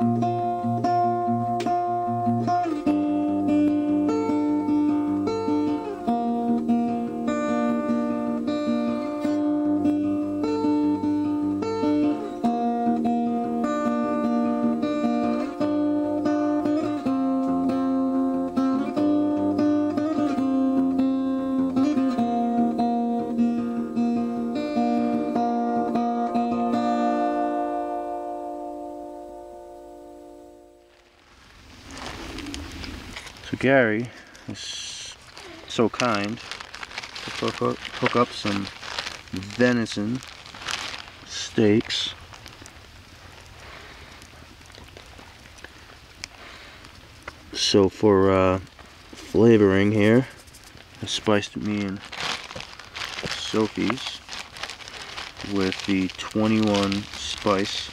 So Gary is so kind to hook up some venison steaks. So for flavoring here, I spiced me and Sophie's with the 21 spice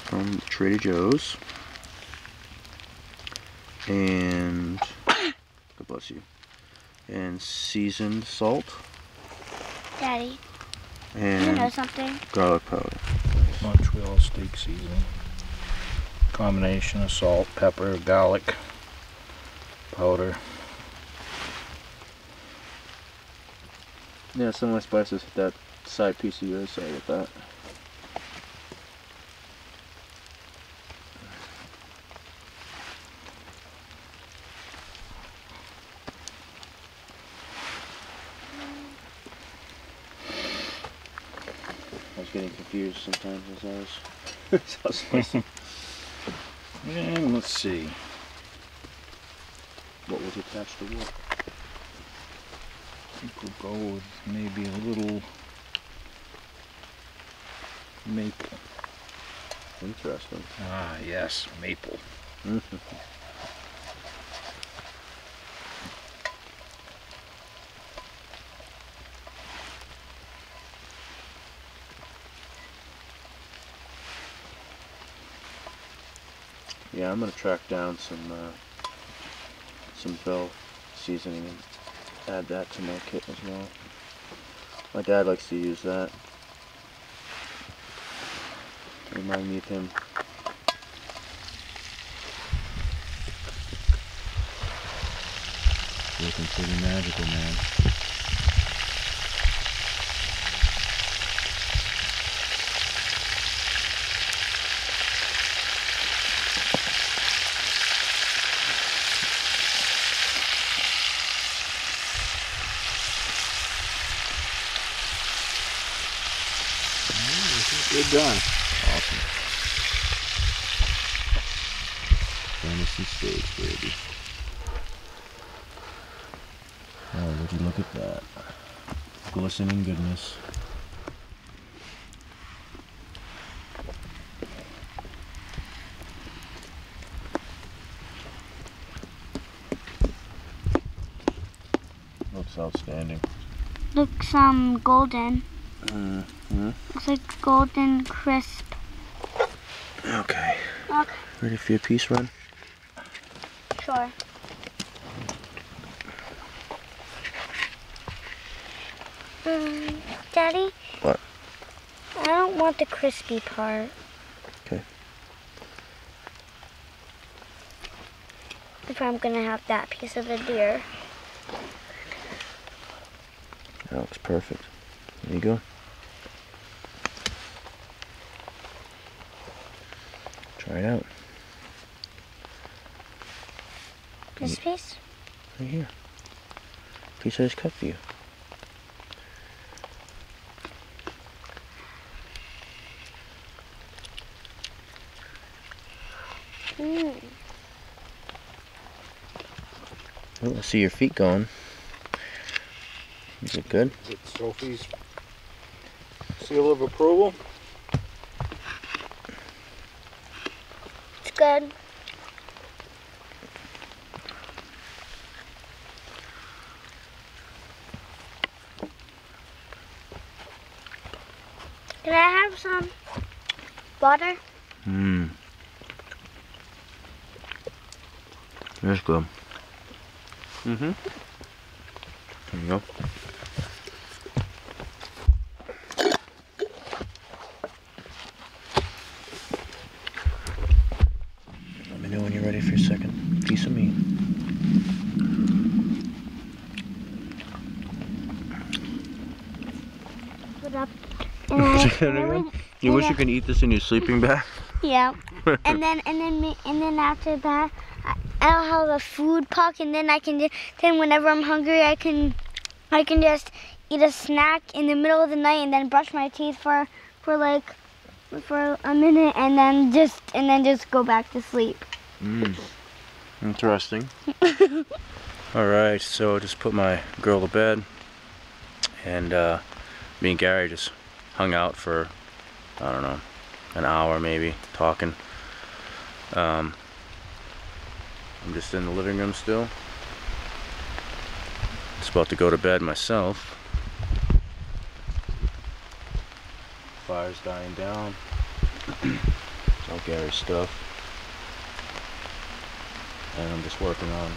from Trader Joe's. And God bless you. And seasoned salt. Daddy, and you know something? Garlic powder. Montreal steak seasoning. Combination of salt, pepper, garlic powder. Yeah, some of my spices hit that side piece of yours, so I get that. I was getting confused sometimes as I was spicing. And let's see. What was attached to what? I think we'll go with maybe a little maple. Interesting. Ah, yes, maple. Yeah, I'm gonna track down some Bell seasoning and add that to my kit as well. My dad likes to use that. Remind me of him. Looking pretty magical, man. Good done. Awesome. Venison steaks, baby. Oh, would you look at that. Glistening goodness. Looks outstanding. Looks golden. Looks like golden crisp. Okay. Okay. Ready for your piece run? Sure. Daddy? What? I don't want the crispy part. Okay. If I'm gonna have that piece of the deer. That looks perfect. There you go. Try it out. This piece? Right here. Piece I just cut for you. Oh, I see your feet going. Is it good? Is it Sophie's seal of approval? It's good. Can I have some water? That's good. There you go. piece of meat. Put up. And You wish you could eat this in your sleeping bag? Yeah. and then after that, I'll have a food puck, and then then whenever I'm hungry, I can just eat a snack in the middle of the night, and then brush my teeth for a minute, and then just go back to sleep. Interesting. Alright, so just put my girl to bed, and me and Gary just hung out for, I don't know, an hour maybe, talking. I'm just in the living room still. Just about to go to bed myself. Fire's dying down. All Gary's stuff. And I'm just working on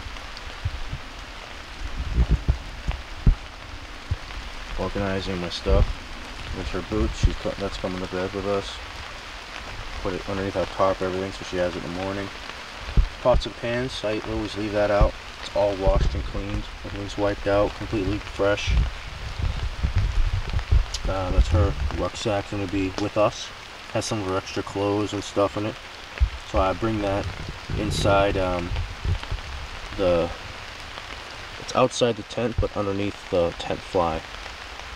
organizing my stuff. With her boots, that's coming to bed with us. Put it underneath our tarp, everything, so she has it in the morning. Pots and pans, I always leave that out. It's all washed and cleaned. Everything's wiped out, completely fresh. That's her rucksack, going to be with us. Has some of her extra clothes and stuff in it. So I bring that inside it's outside the tent, but underneath the tent fly.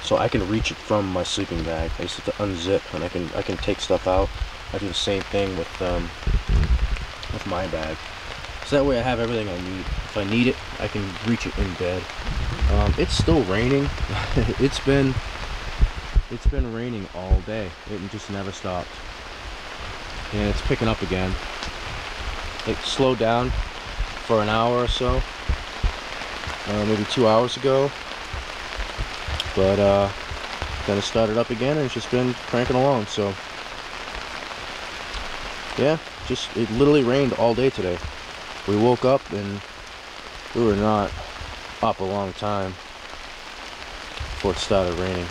So I can reach it from my sleeping bag. I just have to unzip, and I can take stuff out. I do the same thing with my bag. So that way I have everything I need. If I need it, I can reach it in bed. It's still raining. It's been raining all day. It just never stopped. And it's picking up again. It slowed down for an hour or so. Maybe 2 hours ago. But then it started up again, and it's just been cranking along. So yeah, it literally rained all day today. We woke up and we were not up a long time before it started raining.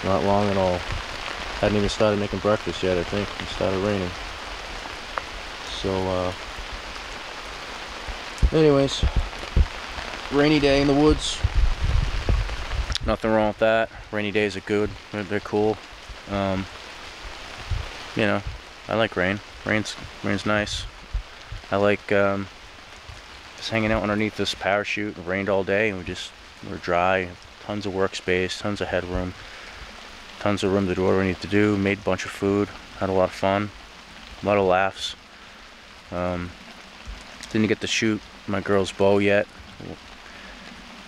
Not long at all. Hadn't even started making breakfast yet, I think. It started raining. So anyways, rainy day in the woods. Nothing wrong with that. Rainy days are good. They're cool. You know, I like rain. Rain's nice. I like just hanging out underneath this parachute. It rained all day, and we're dry. Tons of workspace, tons of headroom, tons of room to do what we need to do. Made a bunch of food. Had a lot of fun. A lot of laughs. Didn't get to shoot my girl's bow yet.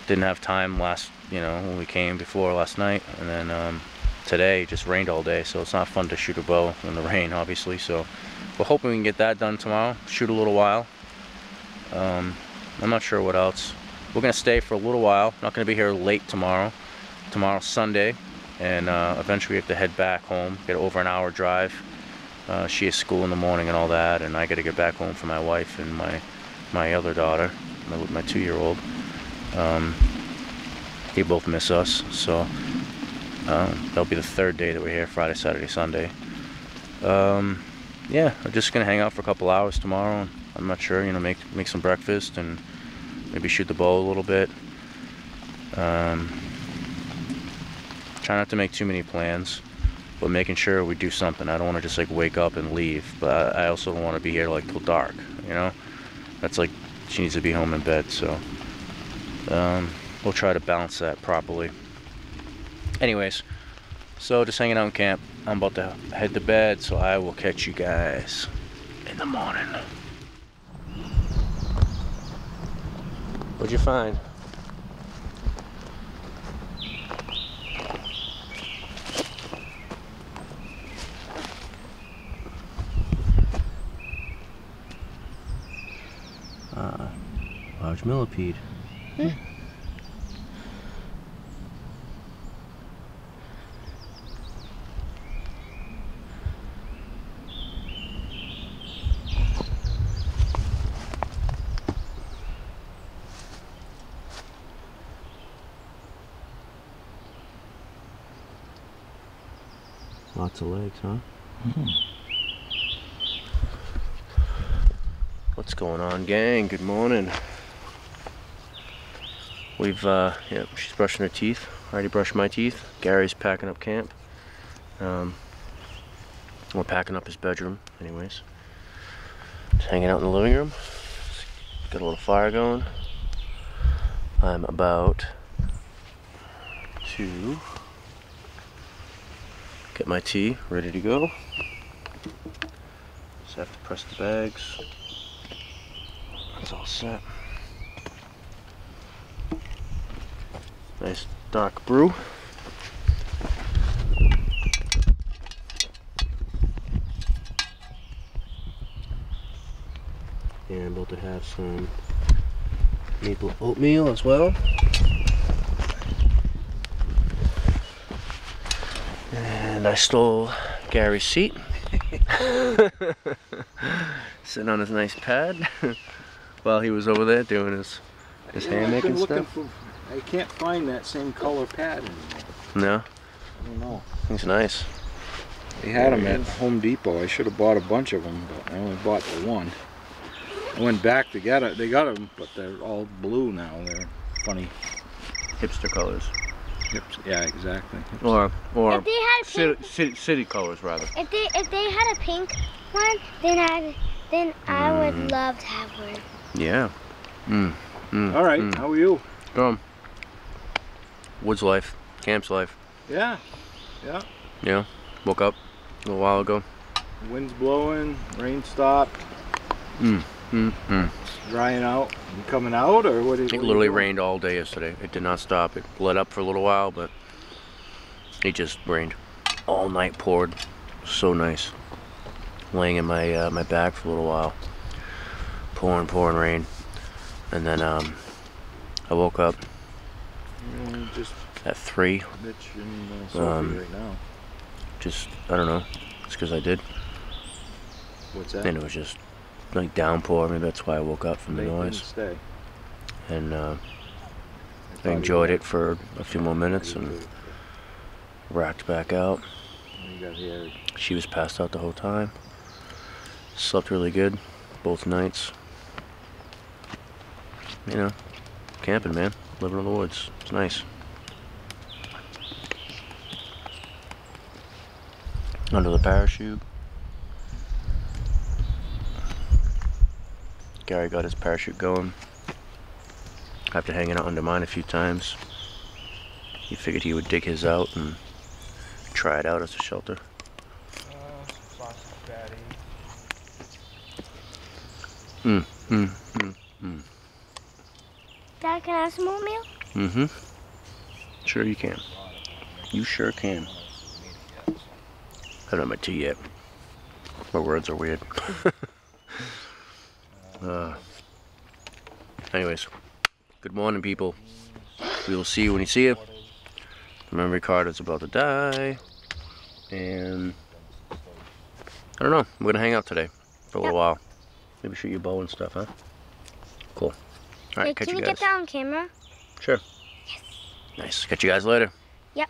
Didn't have time when we came before last night, and then today it just rained all day, so it's not fun to shoot a bow in the rain, obviously. So we're hoping we can get that done tomorrow. Shoot a little while. I'm not sure what else. We're gonna stay for a little while. Not gonna be here late tomorrow. Tomorrow's Sunday, and eventually we have to head back home. Get over an hour drive. She has school in the morning and all that, and I got to get back home for my wife and my other daughter, my 2-year-old. They both miss us, so that'll be the third day that we're here, Friday, Saturday, Sunday. Yeah, I'm just gonna hang out for a couple hours tomorrow. I'm not sure, make some breakfast and maybe shoot the bow a little bit. Try not to make too many plans, but making sure we do something. I don't want to just like wake up and leave, but I also don't want to be here like till dark, That's like, she needs to be home in bed, so we'll try to balance that properly. Anyways, so just hanging out in camp. I'm about to head to bed, so I will catch you guys in the morning. What'd you find? Large millipede. Lots of legs, huh? What's going on, gang? Good morning. We've, yeah, she's brushing her teeth. I already brushed my teeth. Gary's packing up camp. We're packing up his bedroom, anyways. Just hanging out in the living room. Got a little fire going. I'm about to get my tea ready to go. Just have to press the bags. That's all set. Nice dark brew. And I'm about to have some maple oatmeal as well. And I stole Gary's seat. Sitting on his nice pad while he was over there doing his hand making stuff. I can't find that same color pad anymore. No? I don't know. He's nice. They had them at Home Depot. I should have bought a bunch of them, but I only bought the one. I went back to get it. They got them, but they're all blue now. They're funny. Hipster colors. Yeah, exactly. Or if they had city colors, rather. If they had a pink one, then I would love to have one. Yeah. All right. How are you? Woods life, camp's life. Yeah. Yeah. Yeah. Woke up a little while ago. Wind's blowing. Rain stopped. Drying out. You coming out, or what? It literally rained all day yesterday. It did not stop. It let up for a little while, but it just rained all night. Poured. So nice. Laying in my my bag for a little while. Pouring rain, and then I woke up just at 3. Right now. Just I don't know. It's because I did. What's that? And it was just like downpour. Maybe that's why I woke up from the noise. Stay. And I enjoyed it for a few more minutes and racked back out. You got here. She was passed out the whole time. Slept really good both nights. You know, camping, man. Living in the woods. It's nice. Under the parachute. Gary got his parachute going. After hanging out under mine a few times, he figured he would dig his out and try it out as a shelter. Dad, can I have some oatmeal? Sure you can. You sure can. I haven't had my tea yet. My words are weird. Anyways, good morning, people. We will see you when you see you. The memory card is about to die. And I don't know. We're gonna hang out today for a little while. Maybe shoot your bow and stuff, huh? Cool. Alright, catch you guys. Can we get that on camera? Sure. Yes. Nice. Catch you guys later. Yep.